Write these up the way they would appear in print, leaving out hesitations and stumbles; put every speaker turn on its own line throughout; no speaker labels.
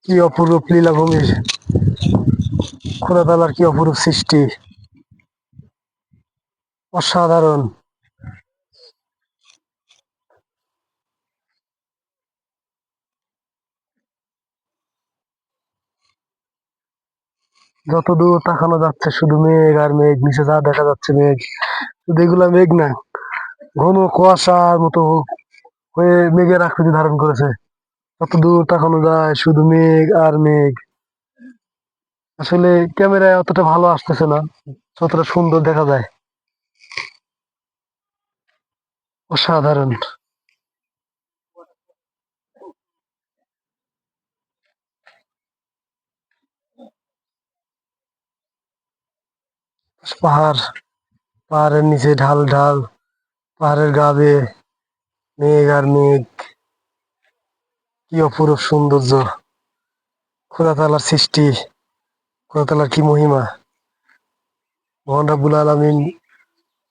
কি অপরূপ লীলাভূমির, খোদা তাআলার কি অপরূপ সৃষ্টি, অসাধারণ। যত দূর তাকানো যাচ্ছে শুধু মেঘ আর মেঘ, নিচে যা দেখা যাচ্ছে মেঘ, শুধু এগুলা মেঘ না, ঘন কুয়াশার মতো হয়ে মেঘের আকৃতি ধারণ করেছে। যত দূর তাকানো যায় শুধু মেঘ আর মেঘ। আসলে ক্যামেরায় অতটা ভালো আসতেছে না, যতটা সুন্দর দেখা যায়। অসাধারণ। পাহাড়, পাহাড়ের নিচে ঢাল ঢাল, পাহাড়ের গা বেয়ে মেঘ আর মেঘ, কি অপরূপ সৌন্দর্য, খোদা তাআলার সৃষ্টি, খোদা তাআলার কি মহিমা। মহান রাব্বুল আলামিন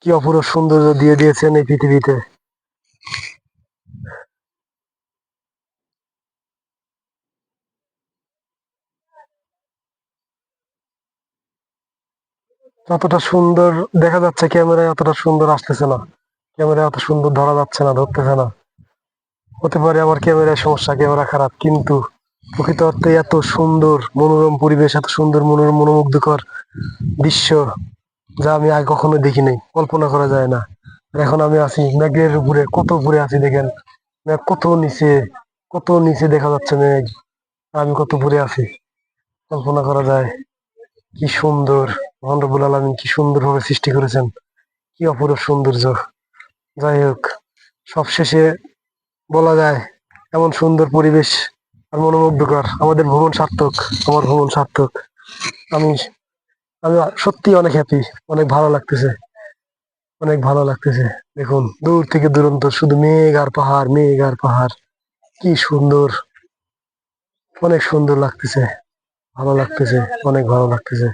কি অপরূপ সৌন্দর্য দিয়ে দিয়েছেন এই পৃথিবীতে। যতটা সুন্দর দেখা যাচ্ছে ক্যামেরায় অতটা সুন্দর আসতেছে না, ক্যামেরায় অত সুন্দর ধরা যাচ্ছে না, ধরতেছে না। হতে পারে আমার ক্যামেরায় সমস্যা, ক্যামেরা খারাপ, কিন্তু প্রকৃত অর্থে এত সুন্দর মনোরম পরিবেশ, এত সুন্দর মনোরম মনোমুগ্ধকর দৃশ্য, যা আমি আগে কখনো দেখি নাই, কল্পনা করা যায় না। আর এখন আমি আছি মেঘের উপরে, কত উপরে আছি দেখেন, মেঘ কত নিচে, কত নিচে দেখা যাচ্ছে মেঘ, আর আমি কত উপরে আছি, কল্পনা করা যায়। কি সুন্দর, মহান রব্বুল আলামিন কি সুন্দর ভাবে সৃষ্টি করেছেন, কি অপরূপ সৌন্দর্য। যাই হোক, সবশেষে বলা যায় এমন সুন্দর পরিবেশ আর মনোমুগ্ধকর, আমাদের ভ্রমণ সার্থক, আমার ভ্রমণ সার্থক। আমি আমি সত্যি অনেক হ্যাপি, অনেক ভালো লাগতেছে, অনেক ভালো লাগতেছে। দেখুন দূর থেকে দূরান্ত শুধু মেঘ আর পাহাড়, মেঘ আর পাহাড়, কি সুন্দর, অনেক সুন্দর লাগতেছে, ভালো লাগতেছে, অনেক ভালো লাগতেছে।